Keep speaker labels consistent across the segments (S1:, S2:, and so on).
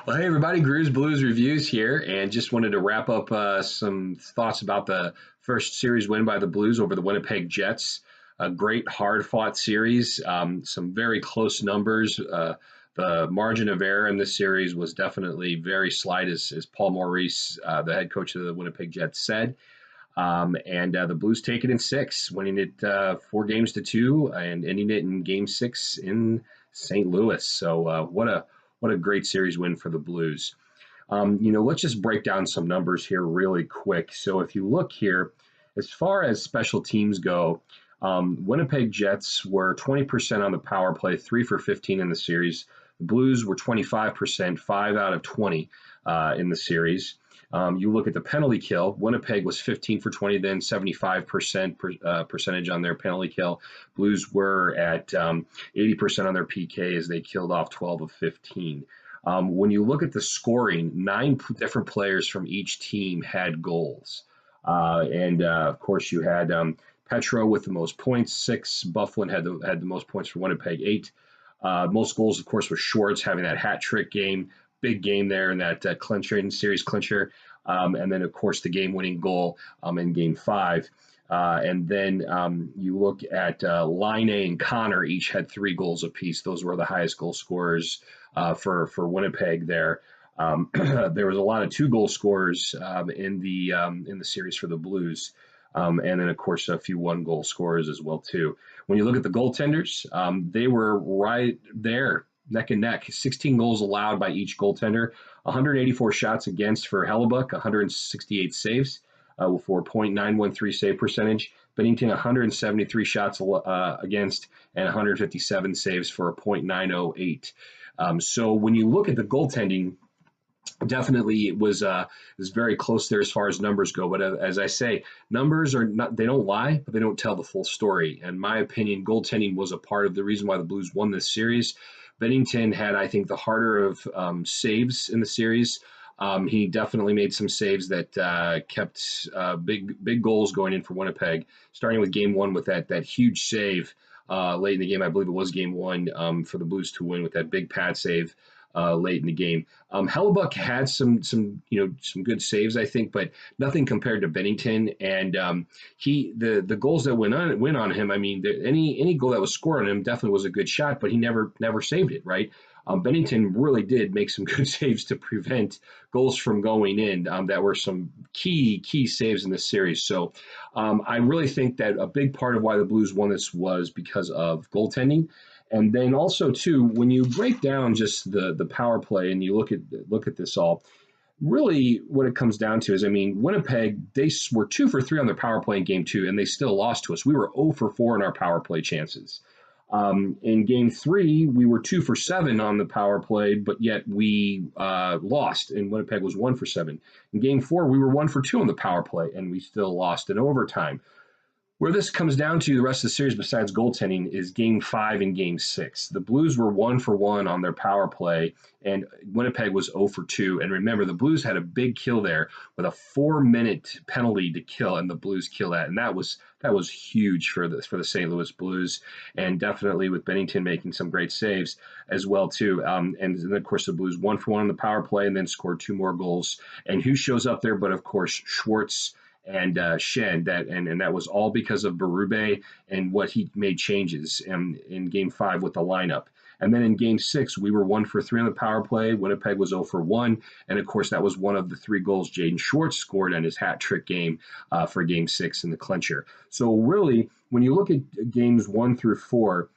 S1: Well, hey everybody, Grooves Blues Reviews here, and just wanted to wrap up some thoughts about the first series win by the Blues over the Winnipeg Jets. A great, hard-fought series, some very close numbers. The margin of error in this series was definitely very slight, as Paul Maurice, the head coach of the Winnipeg Jets, said. And the Blues take it in six, winning it 4-2 and ending it in Game 6 in St. Louis. So what a great series win for the Blues. Let's just break down some numbers here really quick. So if you look here, as far as special teams go, Winnipeg Jets were 20% on the power play, 3 for 15 in the series. The Blues were 25%, 5 out of 20 in the series. You look at the penalty kill. Winnipeg was 15 for 20, then 75% percentage on their penalty kill. Blues were at 80% on their PK as they killed off 12 of 15. When you look at the scoring, 9 different players from each team had goals. Of course, you had Petro with the most points, 6. Bufflin had the most points for Winnipeg, 8. Most goals, of course, was Schwartz having that hat trick game. Big game there in that series clincher. And then, of course, the game-winning goal in Game 5. And then you look at Line A and Connor each had 3 goals apiece. Those were the highest goal scorers for Winnipeg there. There was a lot of 2-goal scorers in the series for the Blues. And then, of course, a few 1-goal scorers as well, too. When you look at the goaltenders, they were right there, neck and neck. 16 goals allowed by each goaltender, 184 shots against for Hellebuck, 168 saves for .913 save percentage. Bennington, 173 shots against and 157 saves for a .908. So when you look at the goaltending, definitely it was very close there as far as numbers go. But as I say, numbers are not—they don't lie, but they don't tell the full story. In my opinion, goaltending was a part of the reason why the Blues won this series. Bennington had, I think, the harder of saves in the series. He definitely made some saves that kept big goals going in for Winnipeg, starting with Game 1 with that huge save late in the game. I believe it was Game 1 for the Blues to win with that big pad save late in the game. Hellebuck had some good saves, I think, but nothing compared to Bennington. And the goals that went on him. I mean, any goal that was scored on him definitely was a good shot, but he never saved it, right? Bennington really did make some good saves to prevent goals from going in. That were some key saves in this series. So I really think that a big part of why the Blues won this was because of goaltending. And then also, too, when you break down just the power play and you look at this all, really what it comes down to is, I mean, Winnipeg, they were 2 for 3 on their power play in Game 2, and they still lost to us. We were 0 for 4 in our power play chances. In Game 3, we were 2 for 7 on the power play, but yet we lost, and Winnipeg was 1 for 7. In Game 4, we were 1 for 2 on the power play, and we still lost in overtime. Where this comes down to the rest of the series, besides goaltending, is Game 5 and Game 6. The Blues were 1 for 1 on their power play, and Winnipeg was 0 for 2. And remember, the Blues had a big kill there with a 4-minute penalty to kill, and the Blues killed that. And that was huge for the St. Louis Blues, and definitely with Bennington making some great saves as well too. And then, of course, the Blues 1 for 1 on the power play, and then scored 2 more goals. And who shows up there? But of course, Schwartz and Shen, that was all because of Berube and what he made changes in Game 5 with the lineup. And then in Game 6, we were 1 for 3 on the power play. Winnipeg was 0 for 1. And, of course, that was one of the 3 goals Jaden Schwartz scored in his hat trick game for Game 6 in the clincher. So, really, when you look at Games 1 through 4,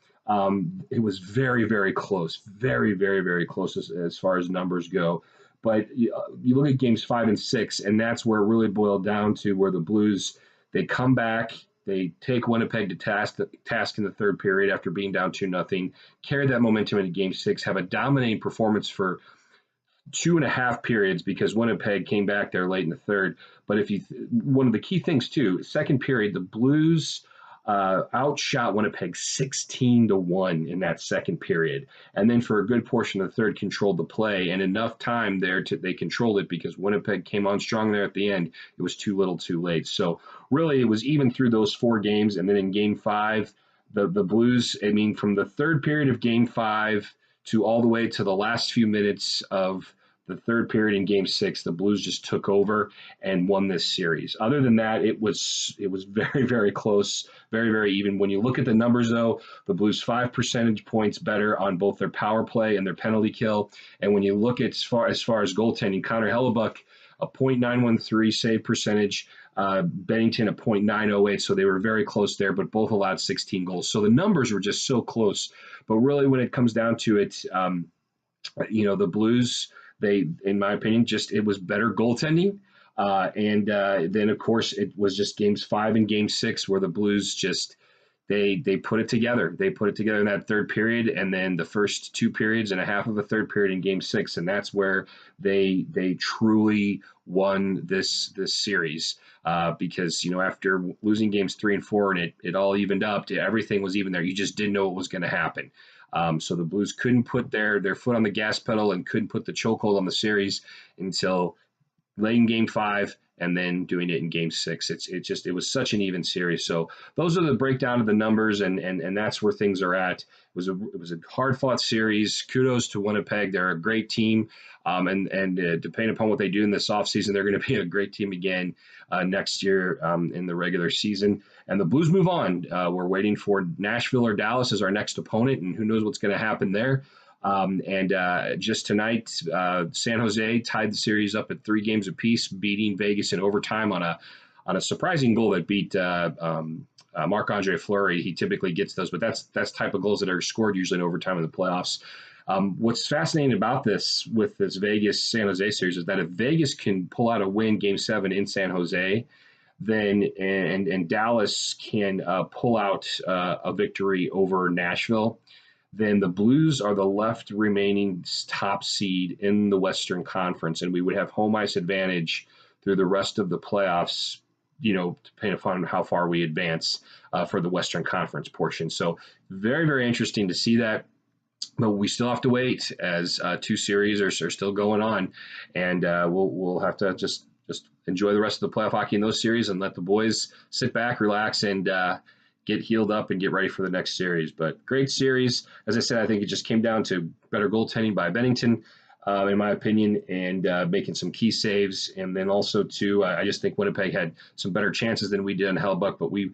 S1: it was very, very close. Very, very, very close as far as numbers go. But you look at Games 5 and 6, and that's where it really boiled down to where the Blues, they come back, they take Winnipeg to task in the third period after being down 2-0, carry that momentum into Game 6, have a dominating performance for 2.5 periods because Winnipeg came back there late in the third. But one of the key things, too, second period, the Blues outshot Winnipeg 16-1 in that second period. And then for a good portion of the third, controlled the play, and enough time there they controlled it because Winnipeg came on strong there at the end. It was too little too late. So really it was even through those 4 games. And then in Game 5, the Blues, I mean, from the third period of Game 5 to all the way to the last few minutes of the third period in Game 6, the Blues just took over and won this series. Other than that, it was very, very close, very, very even. When you look at the numbers, though, the Blues 5 percentage points better on both their power play and their penalty kill. And when you look at as far as goaltending, Connor Hellebuck, a .913 save percentage, Bennington a .908, so they were very close there, but both allowed 16 goals. So the numbers were just so close. But really, when it comes down to it, the Blues, they, in my opinion, it was better goaltending. And then, of course, it was just games 5 and game 6 where the Blues just they put it together. They put it together in that third period, and then the first 2 periods and a half of the third period in game 6, and that's where they truly won this series. Because after losing games 3 and 4 and it all evened up, everything was even there. You just didn't know what was going to happen. So the Blues couldn't put their foot on the gas pedal and couldn't put the chokehold on the series until late in game 5 and then doing it in game 6. It was such an even series. So those are the breakdown of the numbers, and that's where things are at. It was a hard fought series. Kudos to Winnipeg. They're a great team. And depending upon what they do in this offseason, they're going to be a great team again next year in the regular season. And the Blues move on. We're waiting for Nashville or Dallas as our next opponent, and who knows what's going to happen there. Just tonight, San Jose tied the series up at 3 games apiece, beating Vegas in overtime on a surprising goal that beat Marc-Andre Fleury. He typically gets those, but that's type of goals that are scored usually in overtime in the playoffs. What's fascinating about this with this Vegas San Jose series is that if Vegas can pull out a win Game 7 in San Jose, then and Dallas can pull out a victory over Nashville, then the Blues are the left remaining top seed in the Western Conference, and we would have home ice advantage through the rest of the playoffs, depending upon how far we advance for the Western Conference portion. So very, very interesting to see that. But we still have to wait as 2 series are still going on, and we'll have to just enjoy the rest of the playoff hockey in those series and let the boys sit back, relax, and get healed up and get ready for the next series. But great series. As I said, I think it just came down to better goaltending by Bennington, in my opinion, and making some key saves. And then also, too, I just think Winnipeg had some better chances than we did on Hellebuck, but we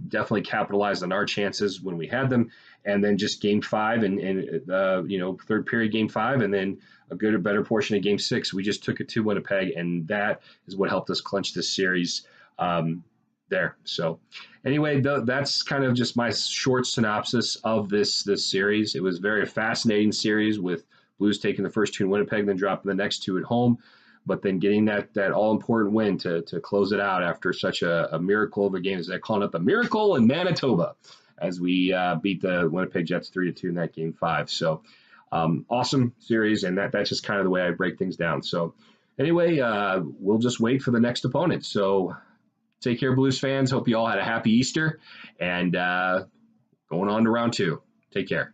S1: definitely capitalized on our chances when we had them. And then just game 5 and third period game 5, and then a better portion of game 6, we just took it to Winnipeg, and that is what helped us clinch this series there. So anyway, that's kind of just my short synopsis of this series. It was a very fascinating series with Blues taking the first 2 in Winnipeg, then dropping the next 2 at home, but then getting that all-important win to close it out after such a miracle of a game. They're calling it the miracle in Manitoba as we beat the Winnipeg Jets 3-2 in that game 5. So awesome series, and that's just kind of the way I break things down. So anyway, we'll just wait for the next opponent. So take care, Blues fans. Hope you all had a happy Easter, and going on to round 2. Take care.